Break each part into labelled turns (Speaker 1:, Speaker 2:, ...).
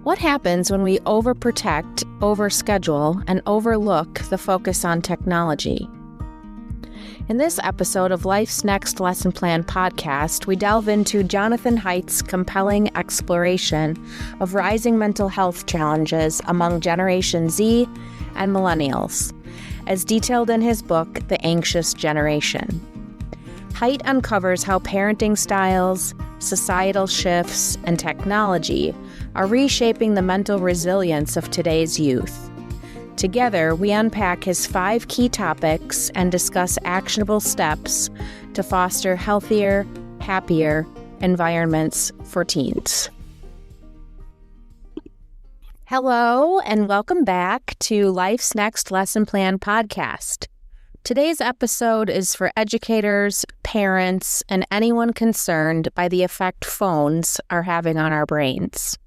Speaker 1: What happens when we overprotect, overschedule, and overlook the focus on technology? In this episode of Life's Next Lesson Plan podcast, we delve into Jonathan Haidt's compelling exploration of rising mental health challenges among Generation Z and Millennials, as detailed in his book, The Anxious Generation. Haidt uncovers how parenting styles, societal shifts, and technology are reshaping the mental resilience of today's youth. Together, we unpack his 5 key topics and discuss actionable steps to foster healthier, happier environments for teens. Hello, and welcome back to Life's Next Lesson Plan podcast. Today's episode is for educators, parents, and anyone concerned by the effect phones are having on our brains.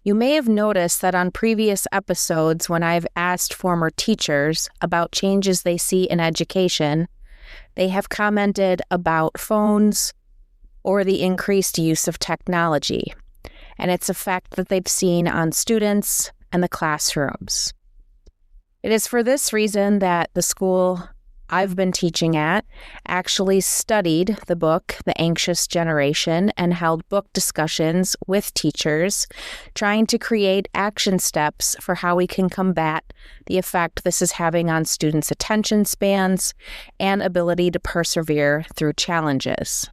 Speaker 1: You may have noticed that on previous episodes when I've asked former teachers about changes they see in education, they have commented about phones or the increased use of technology and its effect that they've seen on students and the classrooms. It is for this reason that the school I've been teaching at actually studied the book, The Anxious Generation, and held book discussions with teachers, trying to create action steps for how we can combat the effect this is having on students' attention spans and ability to persevere through challenges.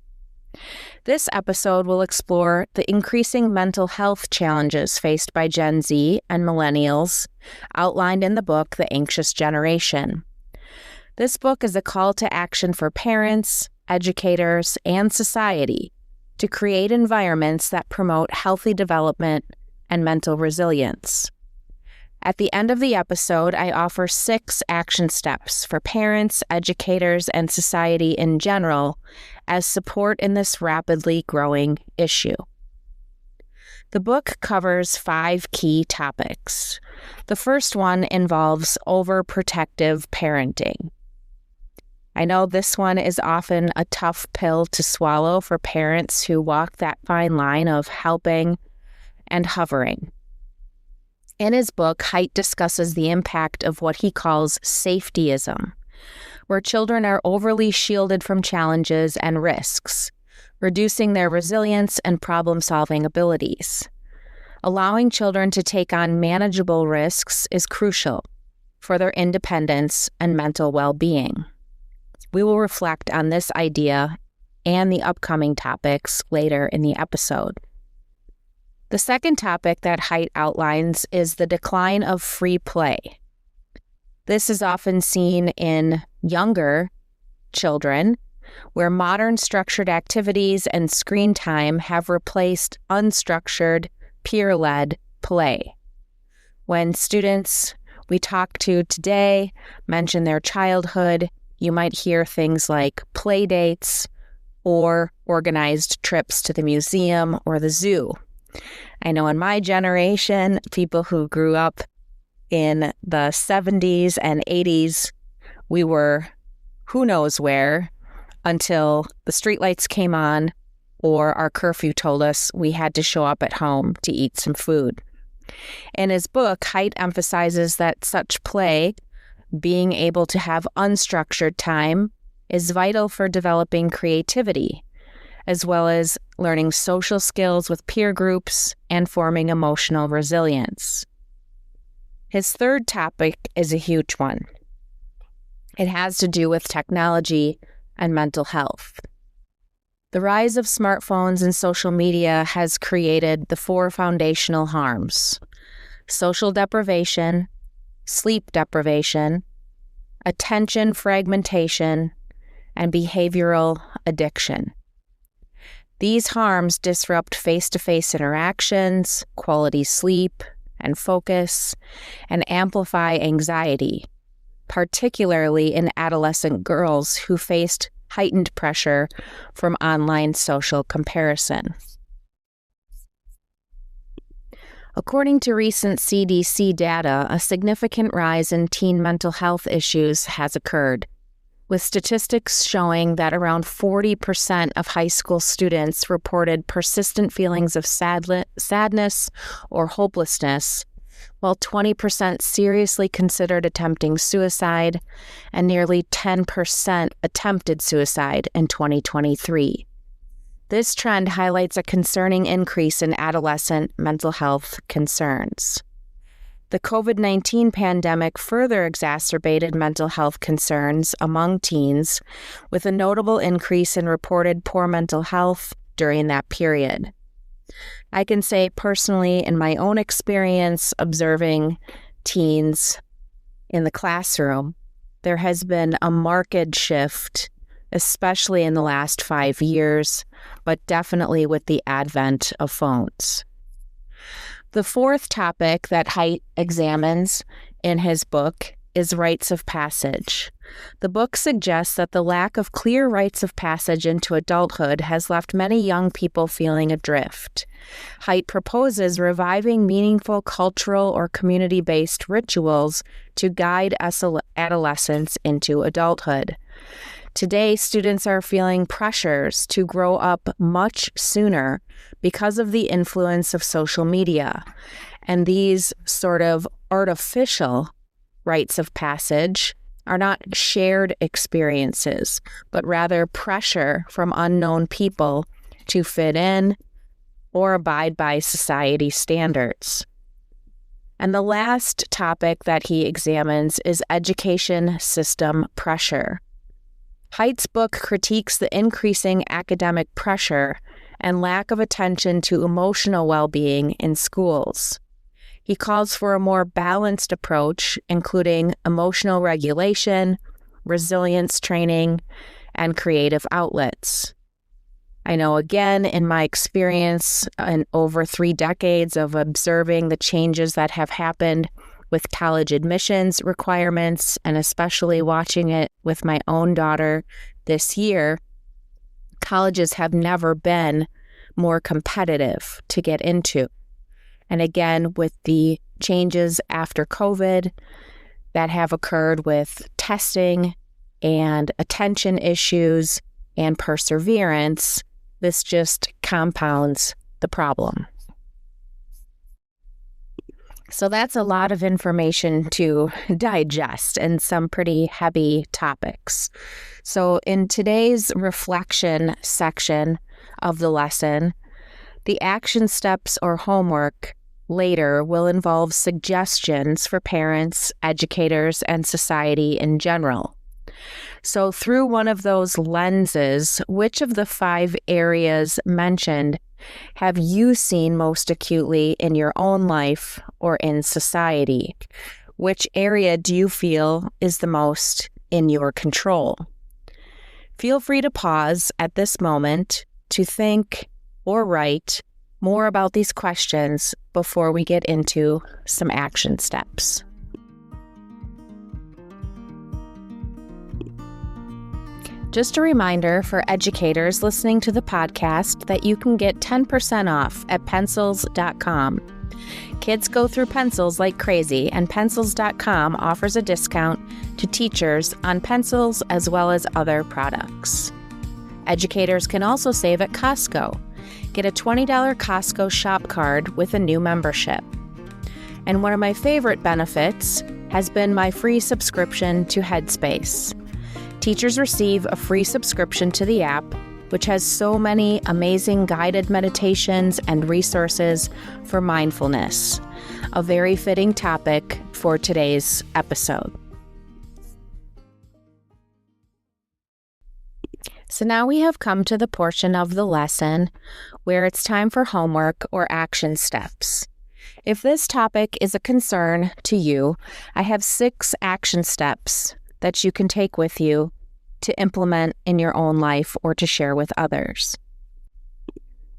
Speaker 1: This episode will explore the increasing mental health challenges faced by Gen Z and Millennials outlined in the book, The Anxious Generation. This book is a call to action for parents, educators, and society to create environments that promote healthy development and mental resilience. At the end of the episode, I offer 6 action steps for parents, educators, and society in general as support in this rapidly growing issue. The book covers 5 key topics. The first one involves overprotective parenting. I know this one is often a tough pill to swallow for parents who walk that fine line of helping and hovering. In his book, Haidt discusses the impact of what he calls safetyism, where children are overly shielded from challenges and risks, reducing their resilience and problem-solving abilities. Allowing children to take on manageable risks is crucial for their independence and mental well-being. We will reflect on this idea and the upcoming topics later in the episode. The second topic that Haidt outlines is the decline of free play. This is often seen in younger children, where modern structured activities and screen time have replaced unstructured, peer-led play. When students we talk to today mention their childhood, you might hear things like play dates or organized trips to the museum or the zoo. I know in my generation, people who grew up in the 70s and 80s, we were who knows where until the streetlights came on or our curfew told us we had to show up at home to eat some food. In his book, Haidt emphasizes that such play, being able to have unstructured time, is vital for developing creativity, as well as learning social skills with peer groups and forming emotional resilience. His third topic is a huge one. It has to do with technology and mental health. The rise of smartphones and social media has created the 4 foundational harms: social deprivation, sleep deprivation, attention fragmentation, and behavioral addiction. These harms disrupt face-to-face interactions, quality sleep, and focus, and amplify anxiety, particularly in adolescent girls who faced heightened pressure from online social comparison. According to recent CDC data, a significant rise in teen mental health issues has occurred, with statistics showing that around 40% of high school students reported persistent feelings of sadness or hopelessness, while 20% seriously considered attempting suicide, and nearly 10% attempted suicide in 2023. This trend highlights a concerning increase in adolescent mental health concerns. The COVID-19 pandemic further exacerbated mental health concerns among teens, with a notable increase in reported poor mental health during that period. I can say personally, in my own experience observing teens in the classroom, there has been a marked shift, especially in the last 5 years, but definitely with the advent of phones. The fourth topic that Haidt examines in his book is rites of passage. The book suggests that the lack of clear rites of passage into adulthood has left many young people feeling adrift. Haidt proposes reviving meaningful cultural or community-based rituals to guide adolescents into adulthood. Today, students are feeling pressures to grow up much sooner because of the influence of social media. And these sort of artificial rites of passage are not shared experiences, but rather pressure from unknown people to fit in or abide by society standards. And the last topic that he examines is education system pressure. Haidt's book critiques the increasing academic pressure and lack of attention to emotional well-being in schools. He calls for a more balanced approach, including emotional regulation, resilience training, and creative outlets. I know, again, in my experience in over 3 decades of observing the changes that have happened with college admissions requirements, and especially watching it with my own daughter this year, colleges have never been more competitive to get into. And again, with the changes after COVID that have occurred with testing and attention issues and perseverance, this just compounds the problem. So that's a lot of information to digest and some pretty heavy topics. So in today's reflection section of the lesson, the action steps or homework later will involve suggestions for parents, educators, and society in general. So through one of those lenses, which of the 5 areas mentioned have you seen most acutely in your own life or in society? Which area do you feel is the most in your control? Feel free to pause at this moment to think or write more about these questions before we get into some action steps. Just a reminder for educators listening to the podcast that you can get 10% off at pencils.com. Kids go through pencils like crazy, and pencils.com offers a discount to teachers on pencils as well as other products. Educators can also save at Costco. Get a $20 Costco shop card with a new membership. And one of my favorite benefits has been my free subscription to Headspace. Teachers receive a free subscription to the app, which has so many amazing guided meditations and resources for mindfulness, a very fitting topic for today's episode. So now we have come to the portion of the lesson where it's time for homework or action steps. If this topic is a concern to you, I have 6 action steps that you can take with you to implement in your own life or to share with others.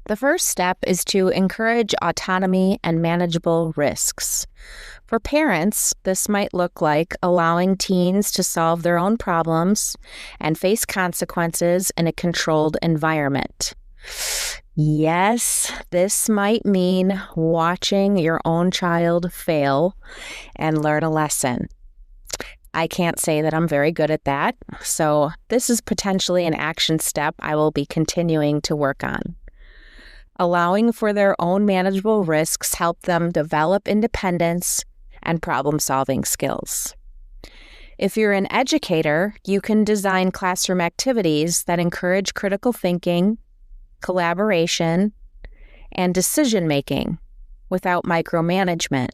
Speaker 1: The first step is to encourage autonomy and manageable risks. For parents, this might look like allowing teens to solve their own problems and face consequences in a controlled environment. Yes, this might mean watching your own child fail and learn a lesson. I can't say that I'm very good at that. So this is potentially an action step I will be continuing to work on. Allowing for their own manageable risks help them develop independence and problem-solving skills. If you're an educator, you can design classroom activities that encourage critical thinking, collaboration, and decision-making without micromanagement.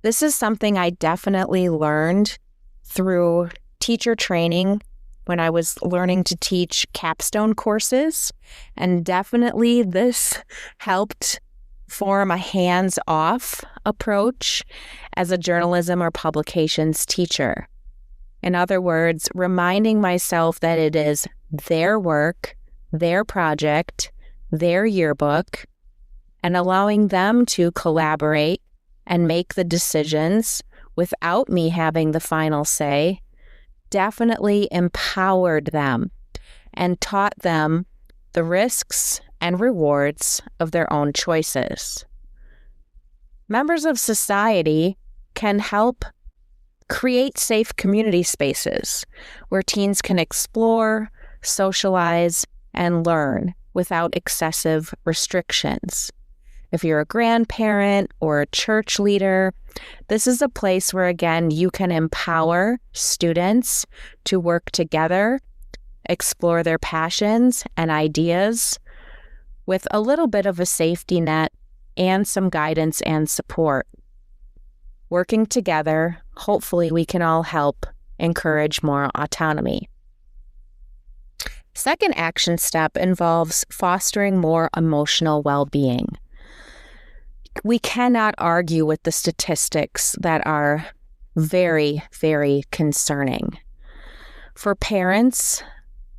Speaker 1: This is something I definitely learned through teacher training when I was learning to teach capstone courses, and definitely this helped form a hands-off approach as a journalism or publications teacher. In other words, reminding myself that it is their work, their project, their yearbook, and allowing them to collaborate and make the decisions without me having the final say definitely empowered them and taught them the risks and rewards of their own choices. Members of society can help create safe community spaces where teens can explore, socialize, and learn without excessive restrictions. If you're a grandparent or a church leader, this is a place where, again, you can empower students to work together, explore their passions and ideas with a little bit of a safety net and some guidance and support. Working together, hopefully we can all help encourage more autonomy. Second action step involves fostering more emotional well-being. We cannot argue with the statistics that are very, very concerning. For parents,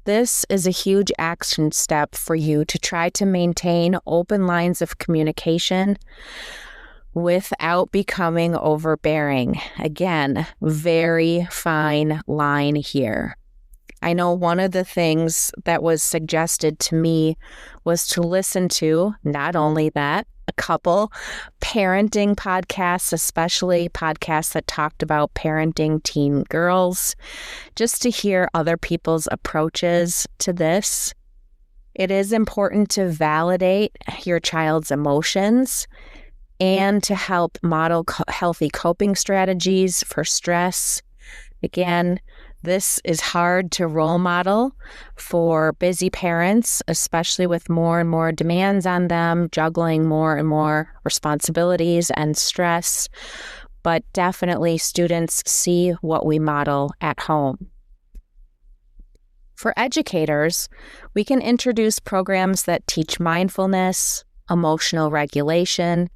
Speaker 1: this is a huge action step for you to try to maintain open lines of communication without becoming overbearing. Again, very fine line here. I know one of the things that was suggested to me was to listen to, not only that, a couple parenting podcasts, especially podcasts that talked about parenting teen girls, just to hear other people's approaches to this. It is important to validate your child's emotions and to help model healthy coping strategies for stress. Again, this is hard to role model for busy parents, especially with more and more demands on them, juggling more and more responsibilities and stress. But definitely students see what we model at home. For educators, we can introduce programs that teach mindfulness, emotional regulation,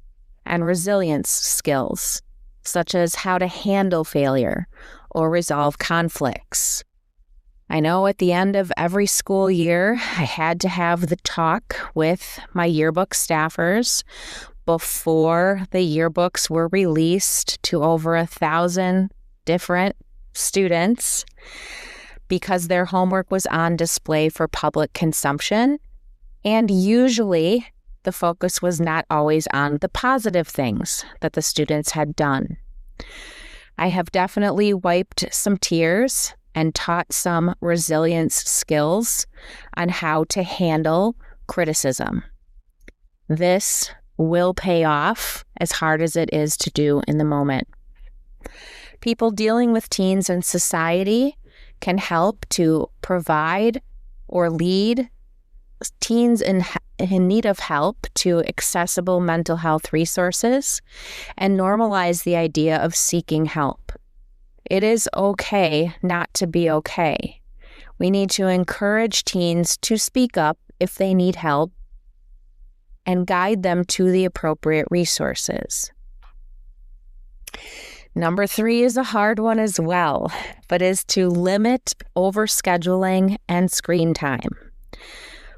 Speaker 1: and resilience skills, such as how to handle failure or resolve conflicts. I know at the end of every school year, I had to have the talk with my yearbook staffers before the yearbooks were released to over 1,000 different students because their homework was on display for public consumption. And usually the focus was not always on the positive things that the students had done. I have definitely wiped some tears and taught some resilience skills on how to handle criticism. This will pay off as hard as it is to do in the moment. People dealing with teens in society can help to provide or lead teens in need of help to accessible mental health resources and normalize the idea of seeking help. It is okay not to be okay. We need to encourage teens to speak up if they need help and guide them to the appropriate resources. Number 3 is a hard one as well, but is to limit overscheduling and screen time.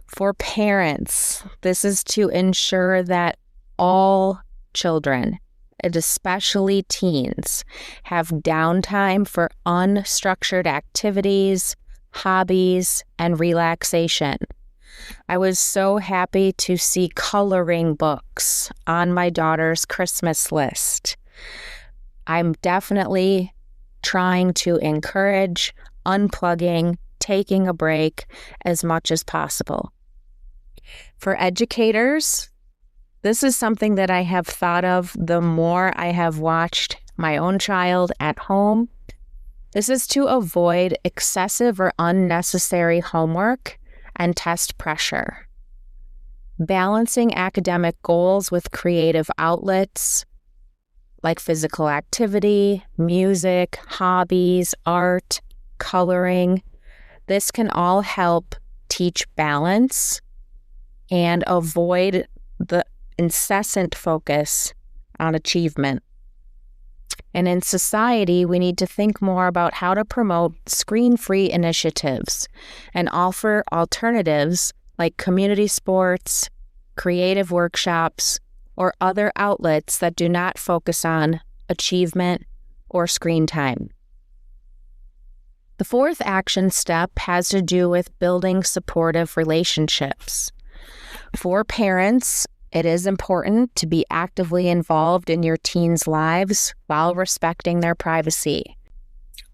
Speaker 1: For parents, this is to ensure that all children, and especially teens, have downtime for unstructured activities, hobbies, and relaxation. I was so happy to see coloring books on my daughter's Christmas list. I'm definitely trying to encourage unplugging, taking a break as much as possible. For educators, this is something that I have thought of the more I have watched my own child at home. This is to avoid excessive or unnecessary homework and test pressure. Balancing academic goals with creative outlets like physical activity, music, hobbies, art, coloring. This can all help teach balance and avoid the incessant focus on achievement. And in society, we need to think more about how to promote screen-free initiatives and offer alternatives like community sports, creative workshops, or other outlets that do not focus on achievement or screen time. The fourth action step has to do with building supportive relationships. For parents, it is important to be actively involved in your teens' lives while respecting their privacy.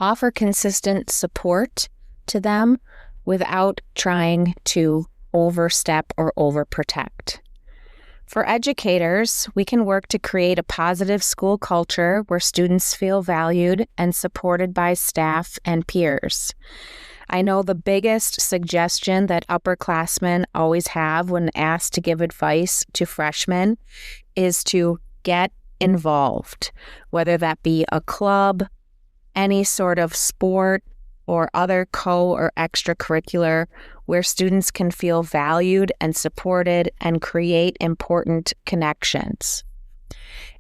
Speaker 1: Offer consistent support to them without trying to overstep or overprotect. For educators, we can work to create a positive school culture where students feel valued and supported by staff and peers. I know the biggest suggestion that upperclassmen always have when asked to give advice to freshmen is to get involved, whether that be a club, any sort of sport, or other or extracurricular where students can feel valued and supported and create important connections.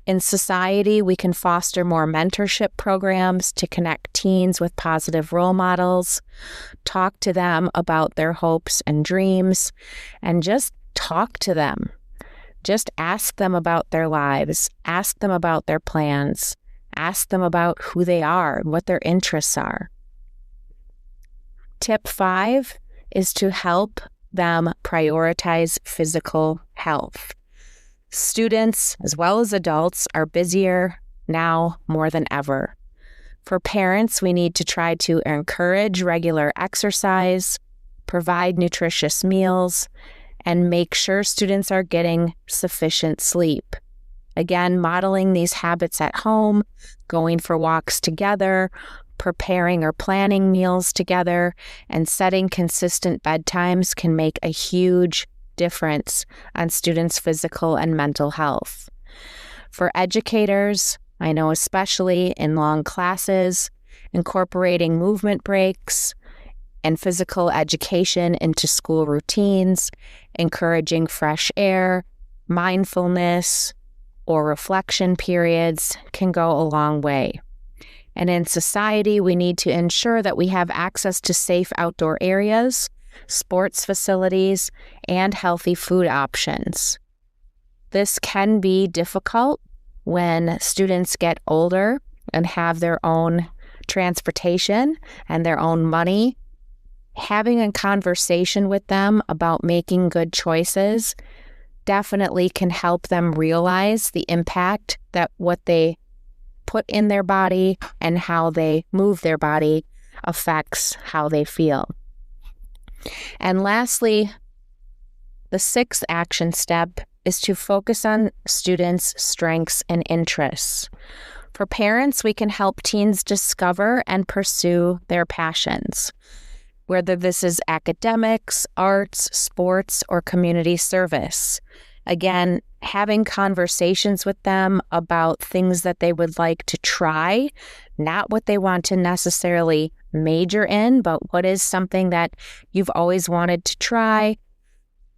Speaker 1: In society, we can foster more mentorship programs to connect teens with positive role models, talk to them about their hopes and dreams, and just talk to them. Just ask them about their lives, ask them about their plans, ask them about who they are and what their interests are. Tip 5 is to help them prioritize physical health. Students, as well as adults, are busier now more than ever. For parents, we need to try to encourage regular exercise, provide nutritious meals, and make sure students are getting sufficient sleep. Again, modeling these habits at home, going for walks together, preparing or planning meals together, and setting consistent bedtimes can make a huge difference on students' physical and mental health. For educators, I know especially in long classes, incorporating movement breaks and physical education into school routines, encouraging fresh air, mindfulness, or reflection periods can go a long way. And in society, we need to ensure that we have access to safe outdoor areas, sports facilities, and healthy food options. This can be difficult when students get older and have their own transportation and their own money. Having a conversation with them about making good choices definitely can help them realize the impact that what they put in their body and how they move their body affects how they feel. And lastly, the sixth action step is to focus on students' strengths and interests. For parents, we can help teens discover and pursue their passions, whether this is academics, arts, sports, or community service. Again, having conversations with them about things that they would like to try, not what they want to necessarily major in, but what is something that you've always wanted to try,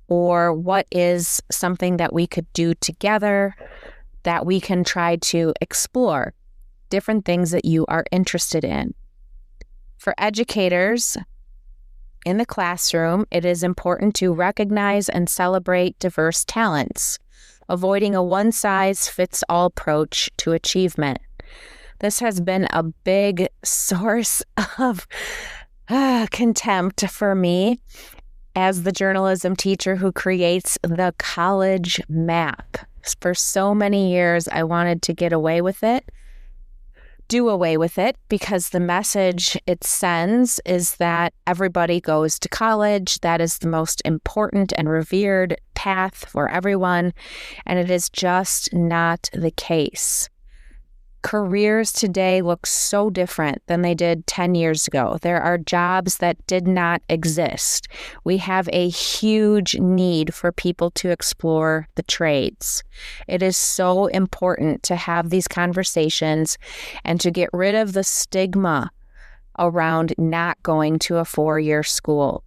Speaker 1: or what is something that we could do together that we can try to explore, different things that you are interested in. For educators, in the classroom, it is important to recognize and celebrate diverse talents, avoiding a one-size-fits-all approach to achievement. This has been a big source of contempt for me as the journalism teacher who creates the college map. For so many years, I wanted to get away with it, do away with it, because the message it sends is that everybody goes to college. That is the most important and revered path for everyone, and it is just not the case. Careers today look so different than they did 10 years ago. There are jobs that did not exist. We have a huge need for people to explore the trades. It is so important to have these conversations and to get rid of the stigma around not going to a 4-year school.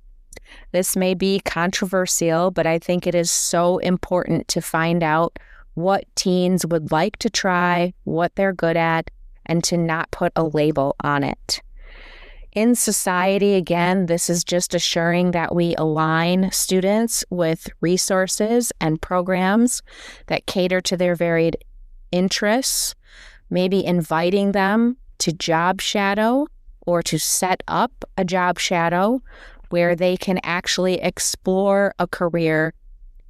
Speaker 1: This may be controversial, but I think it is so important to find out what teens would like to try, what they're good at, and to not put a label on it. In society, again, this is just assuring that we align students with resources and programs that cater to their varied interests, maybe inviting them to job shadow or to set up a job shadow where they can actually explore a career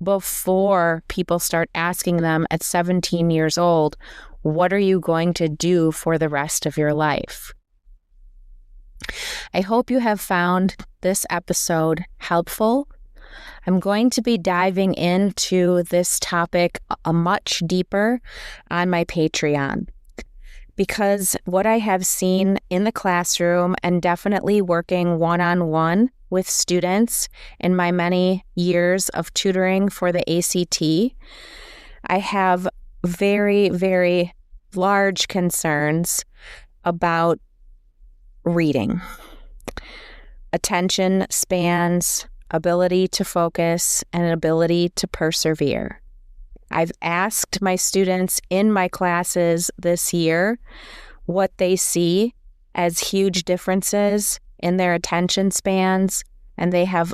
Speaker 1: before people start asking them at 17 years old, what are you going to do for the rest of your life? I hope you have found this episode helpful. I'm going to be diving into this topic a much deeper on my Patreon, because what I have seen in the classroom and definitely working one-on-one with students in my many years of tutoring for the ACT, I have very, very large concerns about reading, attention spans, ability to focus, and ability to persevere. I've asked my students in my classes this year what they see as huge differences in their attention spans, and they have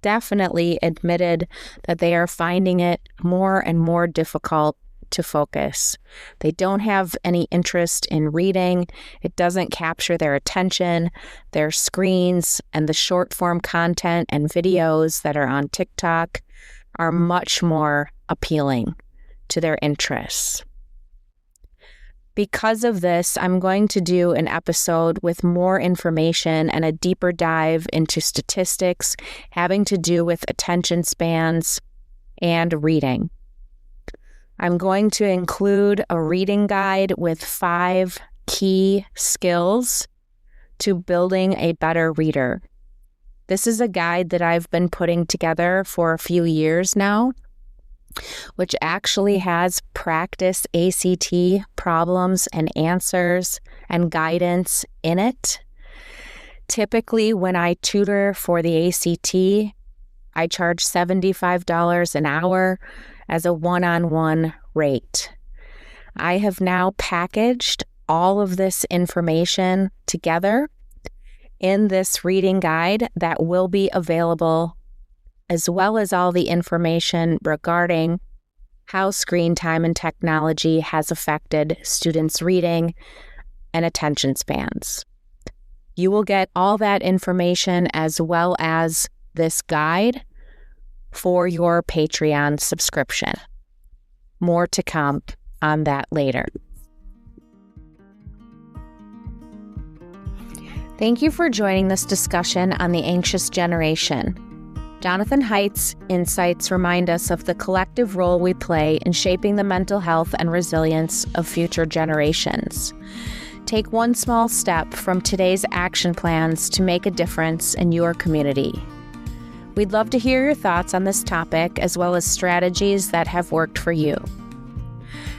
Speaker 1: definitely admitted that they are finding it more and more difficult to focus. They don't have any interest in reading. It doesn't capture their attention. Their screens and the short form content and videos that are on TikTok are much more appealing to their interests. Because of this, I'm going to do an episode with more information and a deeper dive into statistics having to do with attention spans and reading. I'm going to include a reading guide with 5 key skills to building a better reader. This is a guide that I've been putting together for a few years now, which actually has practice ACT problems and answers and guidance in it. Typically, when I tutor for the ACT, I charge $75 an hour as a one-on-one rate. I have now packaged all of this information together in this reading guide that will be available, as well as all the information regarding how screen time and technology has affected students' reading and attention spans. You will get all that information as well as this guide for your Patreon subscription. More to come on that later. Thank you for joining this discussion on the anxious generation. Jonathan Haidt's insights remind us of the collective role we play in shaping the mental health and resilience of future generations. Take one small step from today's action plans to make a difference in your community. We'd love to hear your thoughts on this topic, as well as strategies that have worked for you.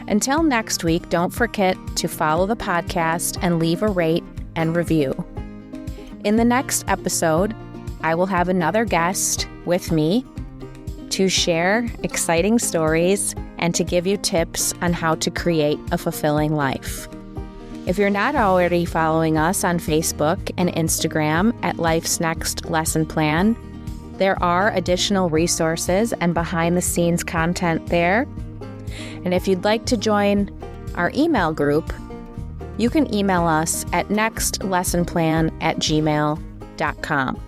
Speaker 1: Until next week, don't forget to follow the podcast and leave a rate and review. In the next episode, I will have another guest with me to share exciting stories and to give you tips on how to create a fulfilling life. If you're not already following us on Facebook and Instagram at Life's Next Lesson Plan, there are additional resources and behind-the-scenes content there. And if you'd like to join our email group, you can email us at nextlessonplan@gmail.com.